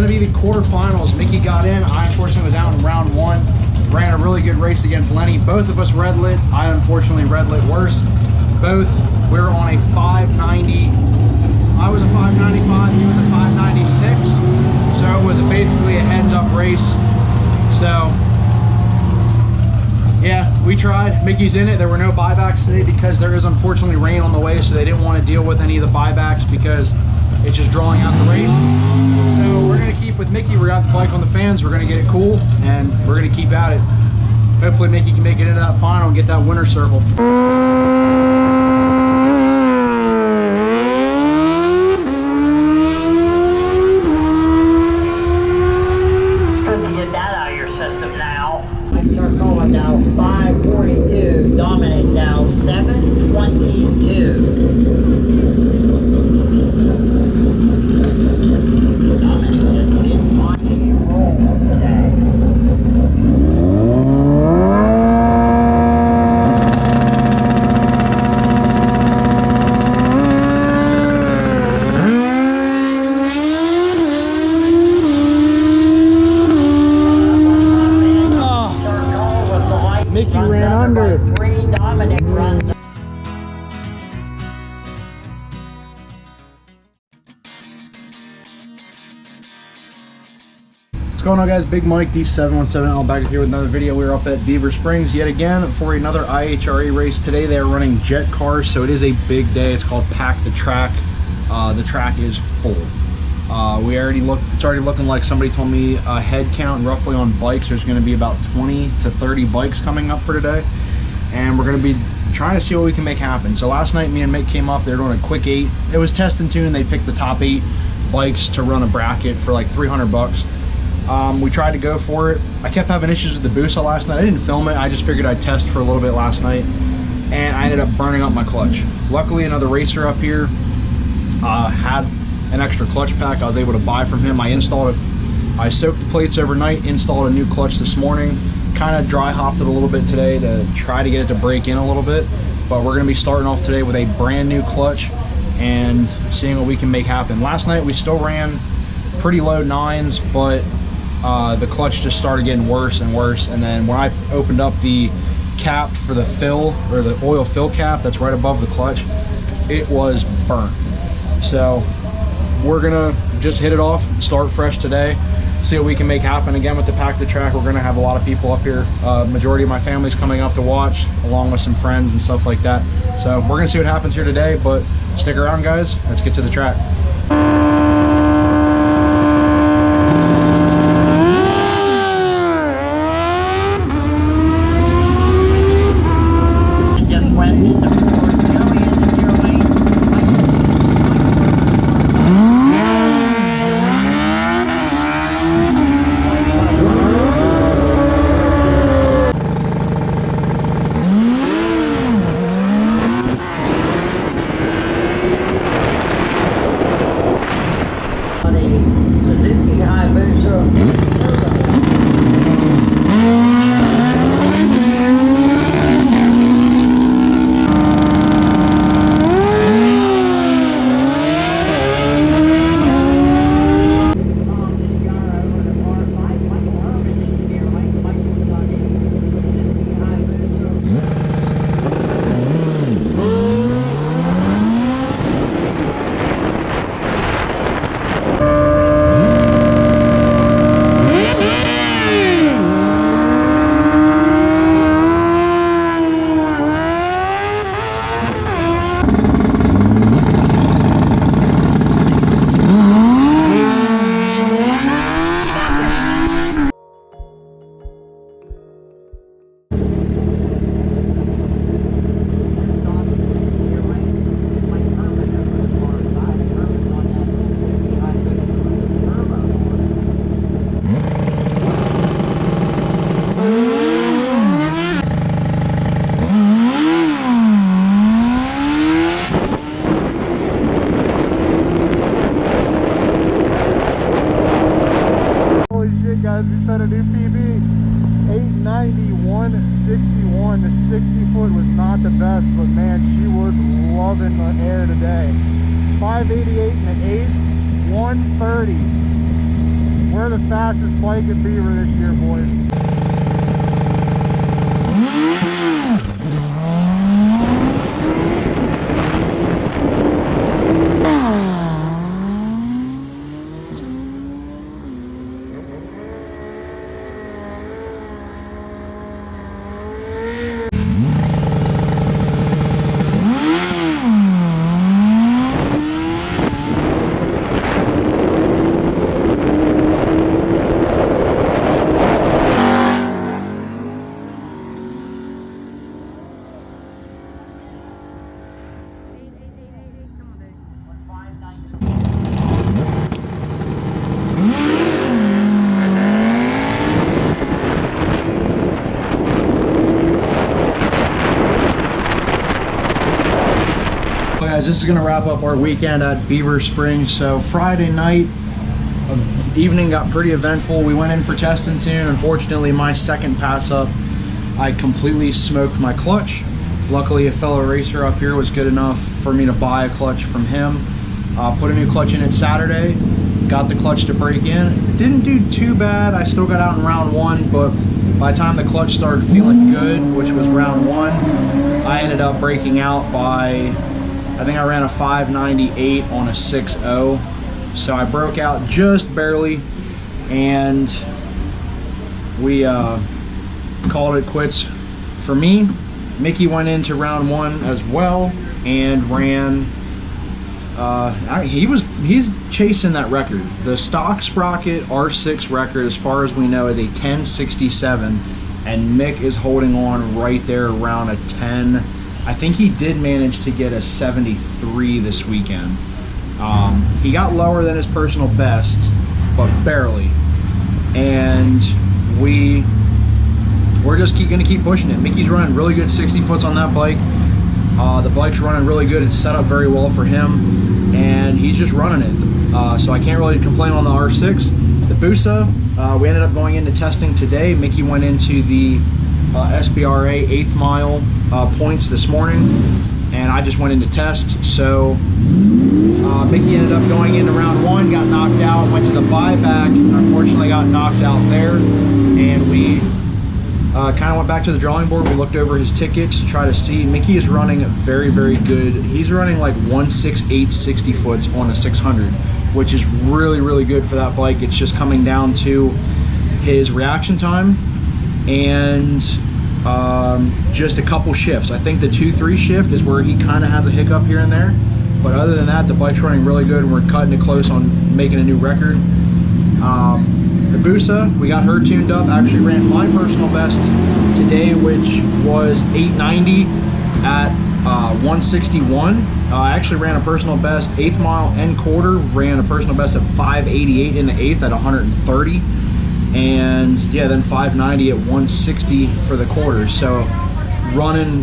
going to be the quarterfinals. Mickey got in. I unfortunately was out in round one. Ran a really good race against Lenny. Both of us red lit. I unfortunately red lit worse. Both, we were on a 590. I was a 595, he was a 596. So it was basically a heads up race. So yeah, we tried. Mickey's in it. There were no buybacks today because there is unfortunately rain on the way, so they didn't want to deal with any of the buybacks because it's just drawing out the race. So we're going to keep with Mickey. We're got the bike on the fans. We're going to get it cool, and we're going to keep at it. Hopefully Mickey can make it into that final and get that winner's circle. It's good to get that out of your system now. Circle now 542. Dominic now 722. Mickey ran under. Dominic runs. What's going on, guys? Big Mike D717 back here with another video. We're up at Beaver Springs yet again for another IHRA race. Today they are running jet cars, so it is a big day. It's called Pack the Track. The track is full. It's already looking like somebody told me a head count roughly on bikes. There's going to be about 20 to 30 bikes coming up for today, and we're going to be trying to see what we can make happen. So last night me and Mick came up. They were doing a quick 8. It was test and tune. They picked the top 8 bikes to run a bracket for like 300 bucks. We tried to go for it. I kept having issues with the Busa last night. I didn't film it. I just figured I'd test for a little bit last night, and I ended up burning up my clutch. Luckily, another racer up here had an extra clutch pack I was able to buy from him. I installed it. I soaked the plates overnight, installed a new clutch this morning, kind of dry hopped it a little bit today to try to get it to break in a little bit, but we're going to be starting off today with a brand new clutch and seeing what we can make happen. Last night we still ran pretty low 9s, but the clutch just started getting worse and worse, and then when I opened up the cap for the fill, or the oil fill cap that's right above the clutch, it was burnt. So we're gonna just hit it off, start fresh today, see what we can make happen. Again, with the Pack the Track, we're gonna have a lot of people up here. Majority of my family's coming up to watch, along with some friends and stuff like that. So we're gonna see what happens here today, but stick around, guys. Let's get to the track. The 60-foot was not the best, but man, she was loving the air today. 588 and an 8, 130. We're the fastest bike at Beaver this year, boys. Guys, this is going to wrap up our weekend at Beaver Springs. So Friday night, evening got pretty eventful. We went in for test and tune. Unfortunately, my second pass up, I completely smoked my clutch. Luckily, a fellow racer up here was good enough for me to buy a clutch from him. Put a new clutch in it Saturday, got the clutch to break in. Didn't do too bad. I still got out in round one, but by the time the clutch started feeling good, which was round one, I ended up breaking out by, I think I ran a 598 on a 6.0. So I broke out just barely, and we called it quits for me. Mickey went into round one as well and ran, he's chasing that record. The stock sprocket R6 record, as far as we know, is a 1067, and Mick is holding on right there around a 10. I think he did manage to get a 73 this weekend. He got lower than his personal best, but barely. And we're just gonna keep pushing it. Mickey's running really good 60 foots on that bike. The bike's running really good. It's set up very well for him, and he's just running it. So I can't really complain on the R6. The Busa, we ended up going into testing today. Mickey went into the SBRA 8th mile points this morning, and I just went into test. So Mickey ended up going into round one, got knocked out, went to the buyback, and unfortunately got knocked out there. And we kind of went back to the drawing board. We looked over his tickets to try to see. Mickey is running very, very good. He's running like 168 60 foots on a 600, which is really, really good for that bike. It's just coming down to his reaction time and just a couple shifts. I think the 2-3 shift is where he kind of has a hiccup here and there, but other than that, the bike's running really good, and we're cutting it close on making a new record. The Busa, we got her tuned up. Actually ran my personal best today, which was 890 at 161. I actually ran a personal best 8th mile and quarter, ran a personal best at 588 in the 8th at 130. And yeah, then 590 at 160 for the quarters. So running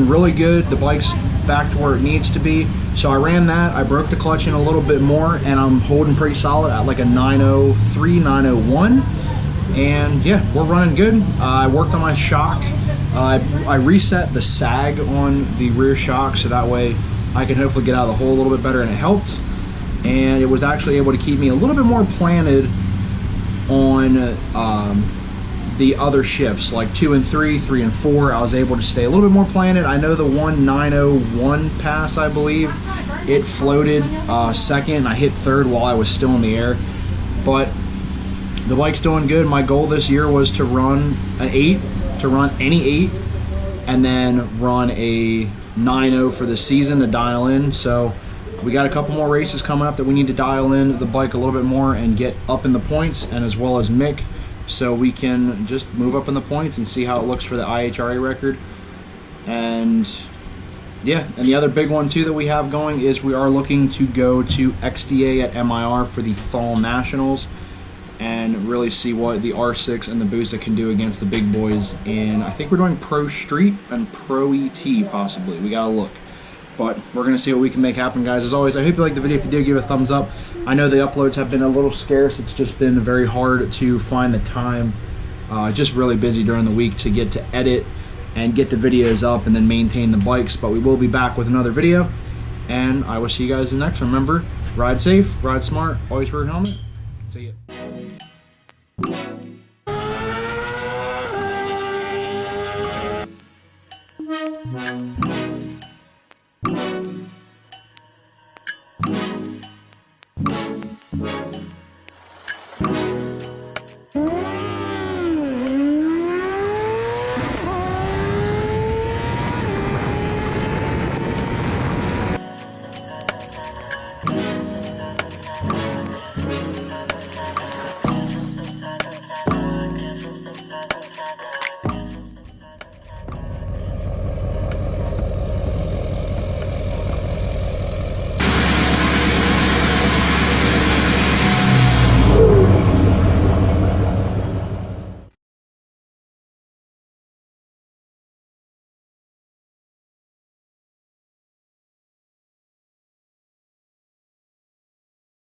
really good. The bike's back to where it needs to be. So I ran that. I broke the clutch in a little bit more, and I'm holding pretty solid at like a 903, 901. And yeah, we're running good. I worked on my shock. I reset the sag on the rear shock, so that way I can hopefully get out of the hole a little bit better, and it helped. And it was actually able to keep me a little bit more planted on the other shifts, like 2 and 3, 3 and 4. I was able to stay a little bit more planted. I know the 1901 pass, I believe, it floated second. I hit third while I was still in the air, but the bike's doing good. My goal this year was to run an 8, to run any 8, and then run a 9.0 for the season to dial in. So we got a couple more races coming up that we need to dial in the bike a little bit more and get up in the points, and as well as Mick, so we can just move up in the points and see how it looks for the IHRA record. And yeah, and the other big one too that we have going is we are looking to go to XDA at MIR for the Fall Nationals and really see what the R6 and the Busa can do against the big boys. And I think we're doing Pro Street and Pro ET possibly. We gotta look. But we're going to see what we can make happen, guys. As always, I hope you liked the video. If you did, give it a thumbs up. I know the uploads have been a little scarce. It's just been very hard to find the time. Just really busy during the week to get to edit and get the videos up and then maintain the bikes. But we will be back with another video, and I will see you guys in the next one. Remember, ride safe, ride smart, always wear a helmet.